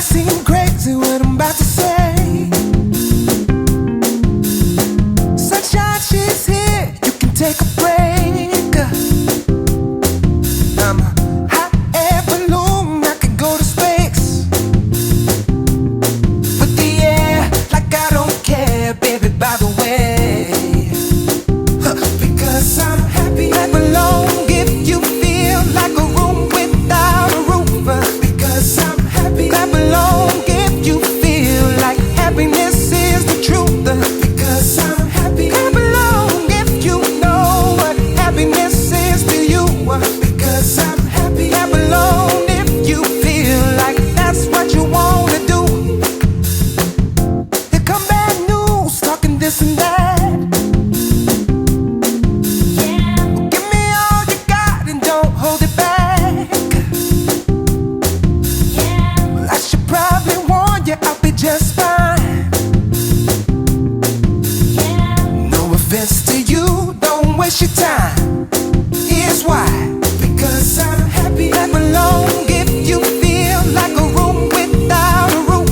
seem crazy what I'm about to say. Sunshine, she's here, you can take a break. I'm a hot air balloon, I can go to space. With the air, like I don't care, baby, by the way. Because I'm happy, clap along if you feel like a room without a roof. Because I'm happy, clap along if you feel like happiness is the truth. Because I'm happy, clap along if you know what happiness is to you. Because I'm happy, clap along if you feel like that's what you wanna do. Here come bad news, talking this and that. Give me all you got and don't hold it back. Well, I should probably warn you, I'll be just fine. No offense to you, don't waste your time. Here's why. Because I'm happy, clap along if you feel like a room without a roof.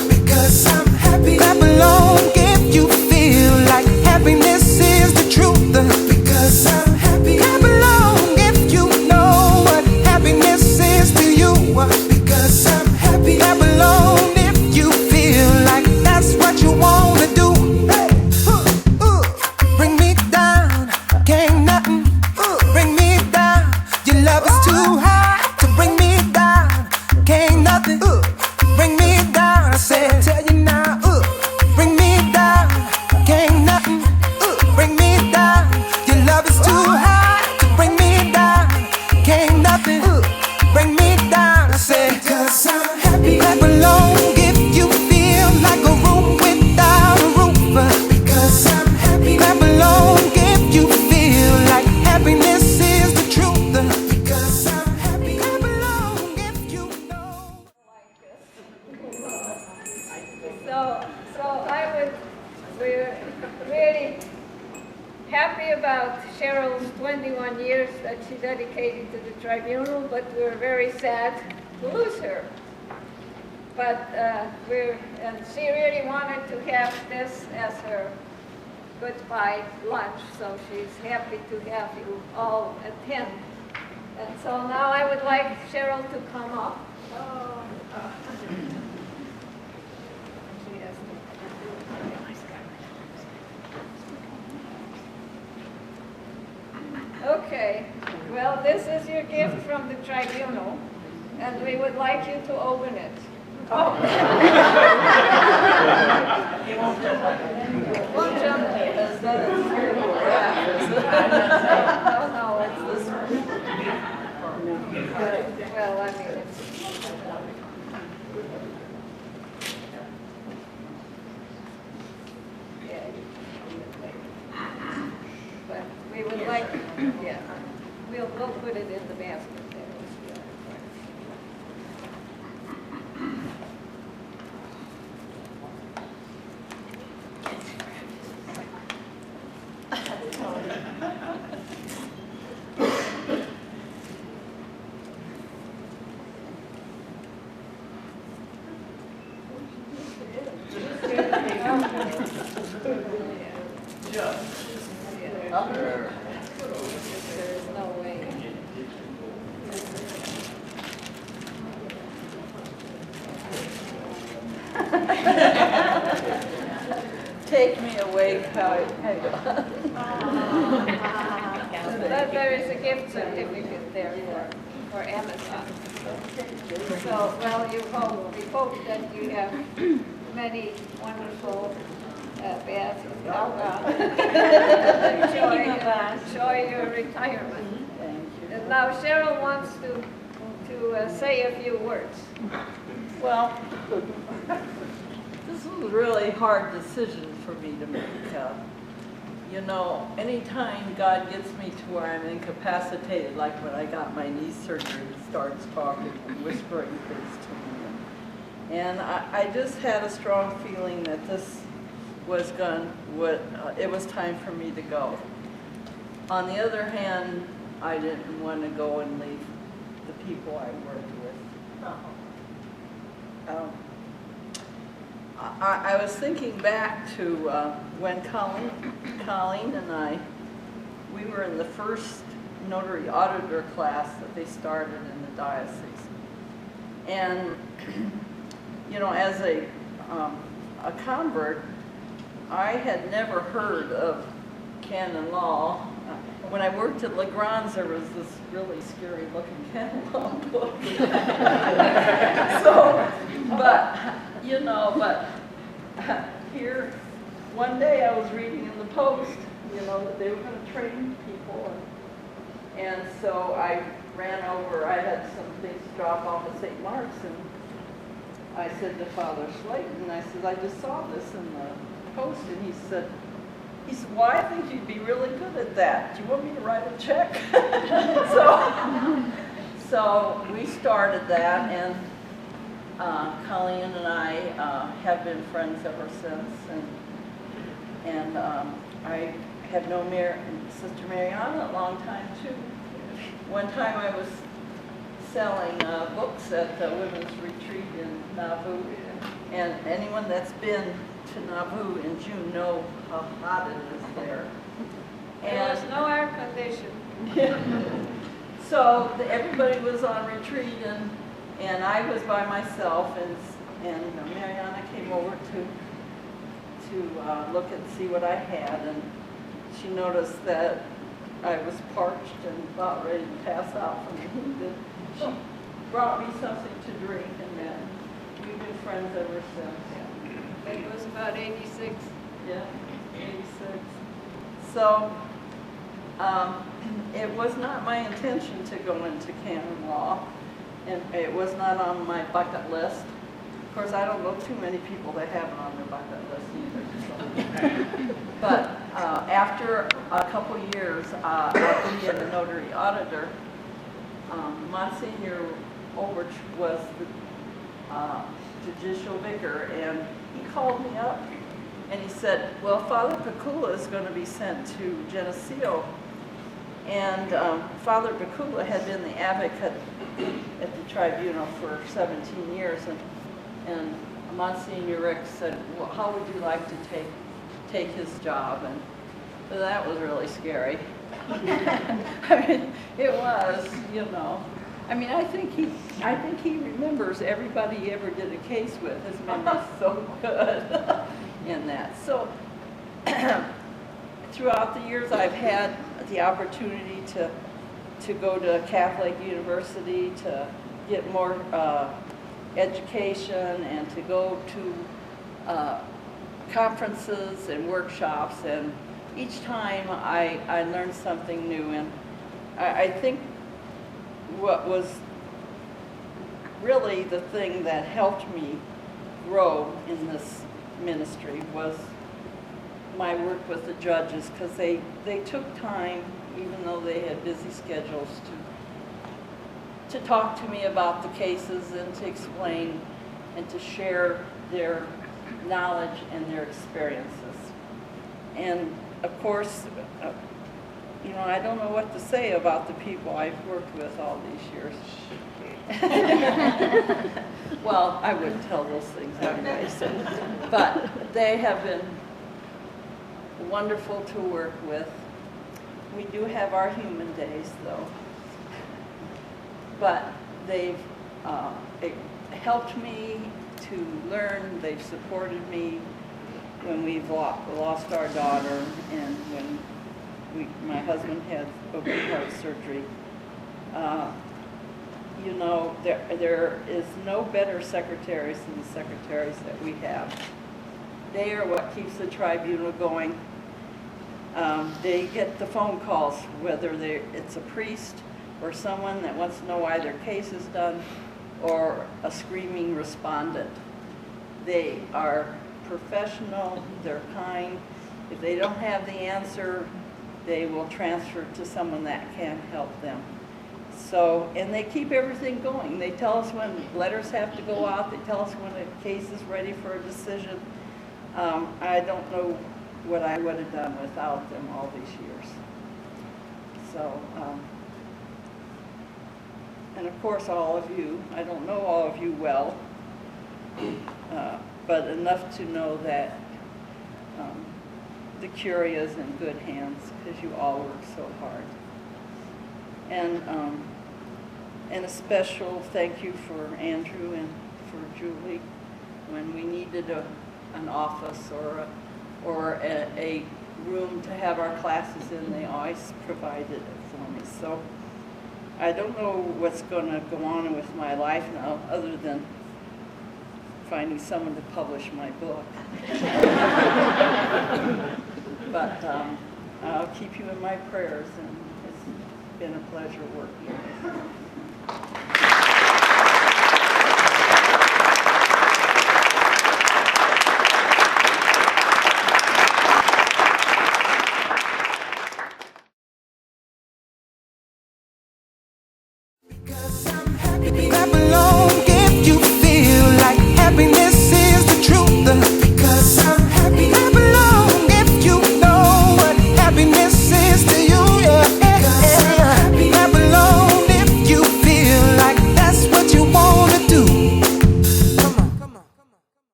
Because I'm happy, clap along if you feel like happiness is the truth. Because I'm happy, clap along if you know what happiness is to you. Because I'm happy, clap along if you feel like that's what you wanna do. Hey, bring me down, can't nothing bring me down. Your love is too high to bring me down. Can't nothing bring me down. I said, tell you now, bring me down. Can't nothing bring me down. Your love is too high to bring me down. Can't nothing bring me down. I said, because I'm happy, clap along if you feel like a room without a roof. Because I'm happy, clap along if you feel like happiness is the truth. Because I'm happy, clap along if you know. We're really happy about Cheryl's 21 years that she dedicated to the tribunal, but we're very sad to lose her. But she really wanted to have this as her goodbye lunch, so she's happy to have you all attend. And so now I would like Cheryl to come up. She has to. Okay, well, this is your gift from the tribunal, and we would like you to open it. Oh. Won't jump. No, it's this one. Well, I mean, it's... Yeah. But we would like, yeah, we'll put it in the basket there. There's no way. Take me away, Kyle. But there is a gift certificate there for Amazon. So, well, we hope that you have many wonderful baths with yoga. Enjoy your retirement. Thank you. And now Cheryl wants to say a few words. Well, this was a really hard decision for me to make. You know, anytime God gets me to where I'm incapacitated, like when I got my knee surgery, He starts talking and whispering things to me. And I just had a strong feeling that this was it was time for me to go. On the other hand, I didn't want to go and leave the people I worked with. I was thinking back to when Colleen and we were in the first notary auditor class that they started in the diocese. And, you know, as a convert, I had never heard of canon law. When I worked at Legrand's, there was this really scary looking canon law book. So, but, you know, here, one day I was reading in the Post, you know, that they were going to train people. And so I ran over, I had some things to drop off at St. Mark's, and I said to Father Slayton, I said, I just saw this in the Post, and he said, well, I think you'd be really good at that. Do you want me to write a check? So we started that, and Colleen and I have been friends ever since, and I have known Sister Mariana a long time too. One time I was selling books at the women's retreat in Nauvoo, and anyone that's been to Nauvoo in June know how hot it is there. There was no air conditioning. So everybody was on retreat, and I was by myself, and Mariana came over to look and see what I had, and she noticed that I was parched and about ready to pass out from the heat. And she brought me something to drink, and then we've been friends ever since. It was about 86. Yeah, 86. So it was not my intention to go into canon law, and it was not on my bucket list. Of course, I don't know too many people that have it on their bucket list either. So. But after a couple years after being a notary auditor, Monsignor Overch was the judicial vicar, and he called me up and he said, well, Father Picula is going to be sent to Geneseo. And Father Picula had been the advocate at the tribunal for 17 years, and Monsignor Rick said, well, how would you like to take his job? And so that was really scary. I mean, it was, you know. I mean, I think he remembers everybody he ever did a case with. His memory's so good in that. So throughout the years, I've had the opportunity to go to Catholic University to get more education, and to go to conferences and workshops, and each time I learned something new. And I think what was really the thing that helped me grow in this ministry was my work with the judges, because they took time, even though they had busy schedules, to talk to me about the cases and to explain and to share their knowledge and their experiences. And of course, you know, I don't know what to say about the people I've worked with all these years. Well, I wouldn't tell those things anyway. But they have been wonderful to work with. We do have our human days, though. But they've helped me to learn. They've supported me when we've lost our daughter, and when my husband had open heart surgery. You know, there is no better secretaries than the secretaries that we have. They are what keeps the tribunal going. They get the phone calls, whether it's a priest or someone that wants to know why their case is done, or a screaming respondent. They are professional, they're kind. If they don't have the answer, they will transfer to someone that can help them. So, and they keep everything going. They tell us when letters have to go out, they tell us when a case is ready for a decision. I don't know what I would have done without them all these years. So, and of course all of you, I don't know all of you well, but enough to know that the Curia is in good hands because you all work so hard. And a special thank you for Andrew and for Julie. When we needed an office or a room to have our classes in, they always provided it for me. So I don't know what's going to go on with my life now other than finding someone to publish my book. But I'll keep you in my prayers, and it's been a pleasure working with you.